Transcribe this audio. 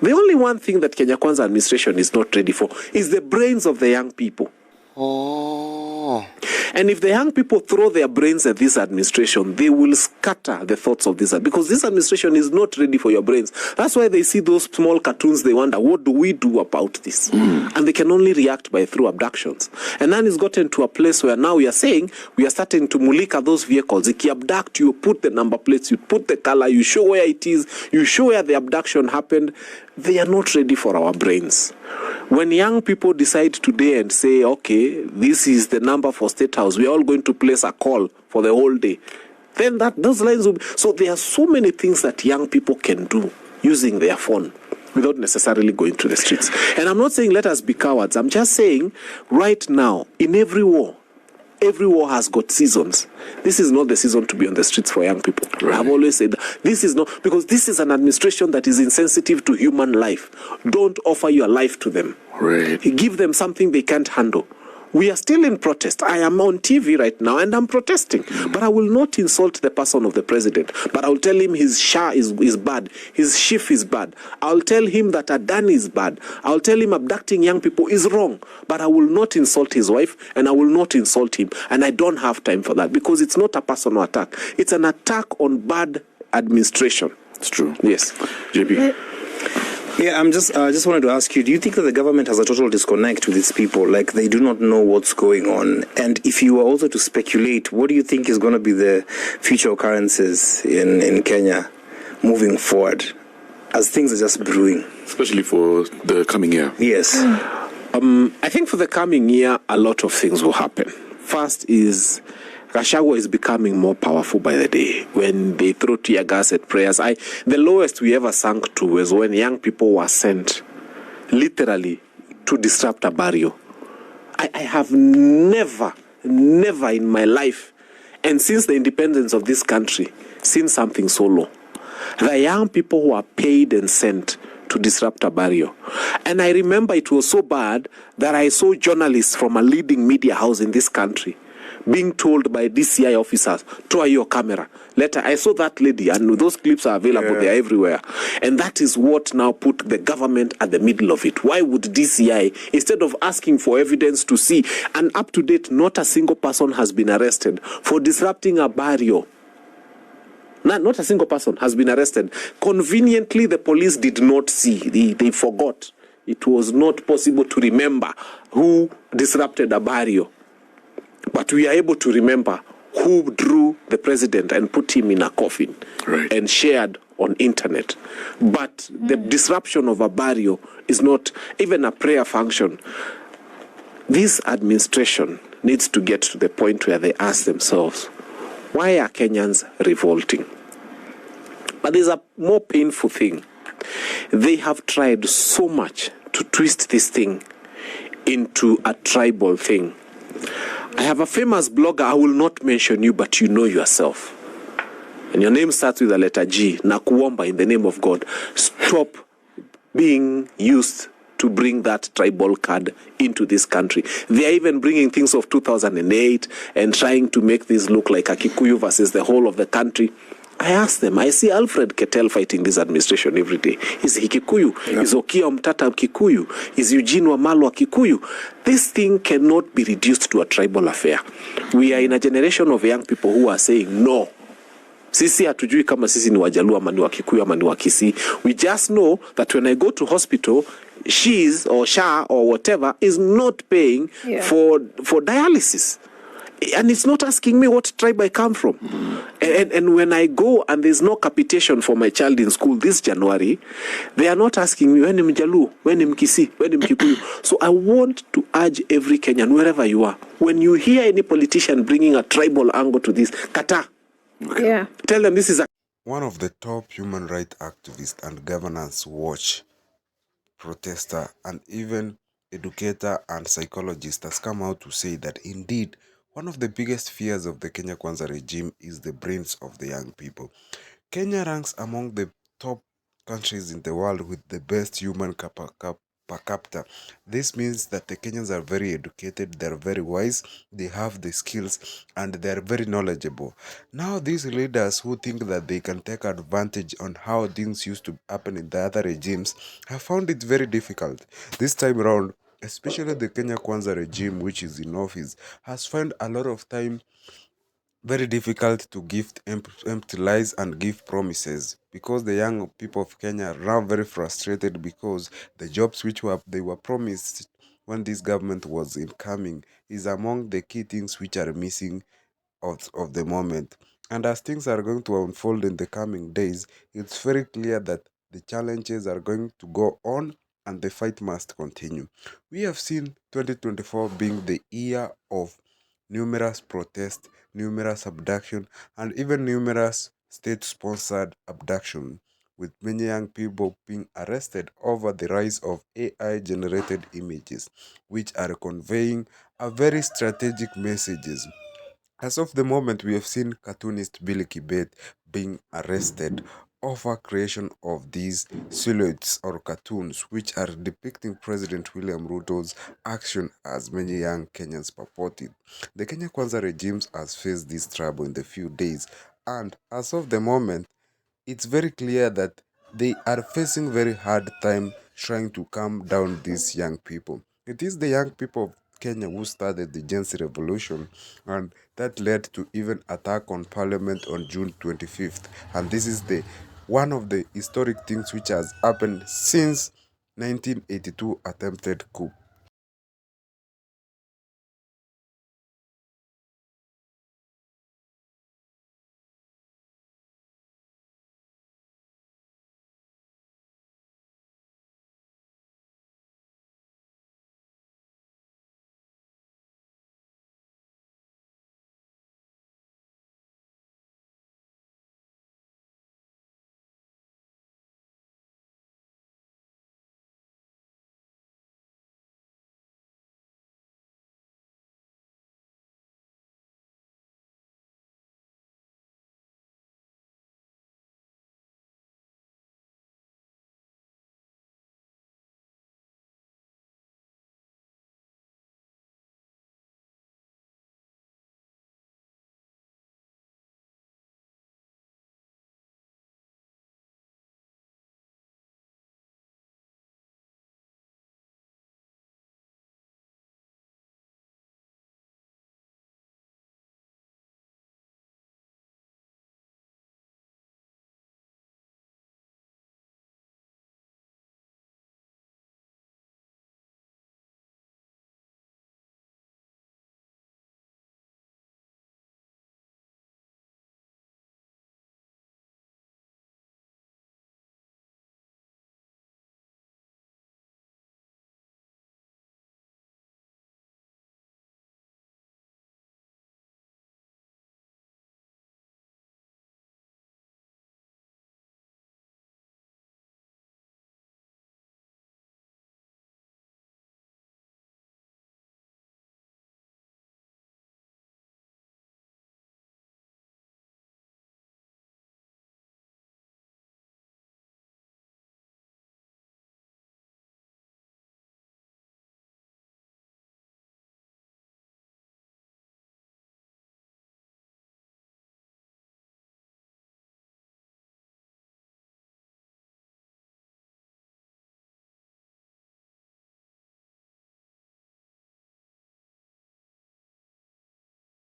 The only one thing that Kenya Kwanza administration is not ready for is the brains of the young people. Oh. And if the young people throw their brains at this administration, they will scatter the thoughts of this, because this administration is not ready for your brains. That's why they see those small cartoons, they wonder, what do we do about this? And they can only react through abductions. And then it's gotten to a place where now we are saying, we are starting to mulika those vehicles. If you abduct, you put the number plates, you put the color, you show where it is, you show where the abduction happened. They are not ready for our brains. When young people decide today and say, okay, this is the number for State House, we are all going to place a call for the whole day, then those lines will be. So there are so many things that young people can do using their phone without necessarily going to the streets. And I'm not saying let us be cowards. I'm just saying right now, in every war has got seasons. This is not the season to be on the streets for young people. Right. I've always said that. This is not, because this is an administration that is insensitive to human life. Don't offer your life to them. Right. Give them something they can't handle. We are still in protest. I am on TV right now and I'm protesting. But I will not insult the person of the president. But I will tell him his Shah is bad. His chief is bad. I'll tell him that Adani is bad. I'll tell him abducting young people is wrong. But I will not insult his wife and I will not insult him. And I don't have time for that, because it's not a personal attack. It's an attack on bad administration. It's true. Yes. JP. Yeah, I just wanted to ask you, do you think that the government has a total disconnect with its people? Like, they do not know what's going on? And if you were also to speculate, what do you think is going to be the future occurrences in Kenya moving forward as things are just brewing? Especially for the coming year. Yes. I think for the coming year, a lot of things will happen. First is Gachagua is becoming more powerful by the day. When they throw tear gas at prayers, the lowest we ever sank to was when young people were sent literally to disrupt a burial. I have never in my life, and since the independence of this country, seen something so low. The young people who are paid and sent to disrupt a burial. And I remember it was so bad that I saw journalists from a leading media house in this country being told by DCI officers, try your camera. Later, I saw that lady, and those clips are available, they're everywhere. And that is what now put the government at the middle of it. Why would DCI, instead of asking for evidence to see, and up to date, not a single person has been arrested for disrupting a burial. Not a single person has been arrested. Conveniently, the police did not see. They forgot. It was not possible to remember who disrupted a burial. But we are able to remember who drew the president and put him in a coffin and shared on internet. But the disruption of a burial is not even a prayer function. This administration needs to get to the point where they ask themselves, why are Kenyans revolting? But there's a more painful thing. They have tried so much to twist this thing into a tribal thing. I have a famous blogger, I will not mention you, but you know yourself. And your name starts with the letter G, Nakuomba, in the name of God. Stop being used to bring that tribal card into this country. They are even bringing things of 2008 and trying to make this look like a Kikuyu versus the whole of the country. I ask them, I see Alfred Ketel fighting this administration every day. Is he Kikuyu? Yeah. Is Okia Mtata Kikuyu? Is Eugene Wamalwa Kikuyu? This thing cannot be reduced to a tribal affair. We are in a generation of young people who are saying, no. Sisi hatujui kama sisi ni Wajaluo ama ni Wakikuyu ama ni Wakisii. We just know that when I go to hospital, she's or Sha or whatever is not paying for dialysis. And it's not asking me what tribe I come from. And when I go and there's no capitation for my child in school this January, they are not asking me, when am Jalu, when am Kisi, when am Kikuyu. So I want to urge every Kenyan, wherever you are, when you hear any politician bringing a tribal angle to this, kata. Yeah. Tell them this is a... One of the top human rights activists and governance watch protester and even educator and psychologist has come out to say that indeed one of the biggest fears of the Kenya Kwanza regime is the brains of the young people. Kenya ranks among the top countries in the world with the best human per capita. This means that the Kenyans are very educated, they're very wise, they have the skills, and they're very knowledgeable. Now, these leaders who think that they can take advantage on how things used to happen in the other regimes have found it very difficult. This time around, especially the Kenya Kwanza regime, which is in office, has found a lot of time very difficult to give empty lies and give promises, because the young people of Kenya are now very frustrated because the jobs which they were promised when this government was incoming is among the key things which are missing of the moment. And as things are going to unfold in the coming days, it's very clear that the challenges are going to go on and the fight must continue. We have seen 2024 being the year of numerous protests, numerous abduction, and even numerous state-sponsored abduction, with many young people being arrested over the rise of AI-generated images, which are conveying a very strategic messages. As of the moment, we have seen cartoonist Billy Kibet being arrested over creation of these silhouettes or cartoons which are depicting President William Ruto's action, as many young Kenyans purported. The Kenya Kwanza regimes has faced this trouble in the few days, and as of the moment, it's very clear that they are facing very hard time trying to calm down these young people. It is the young people of Kenya who started the Gen Z revolution, and that led to even attack on parliament on June 25th. And this is the one of the historic things which has happened since 1982 attempted coup.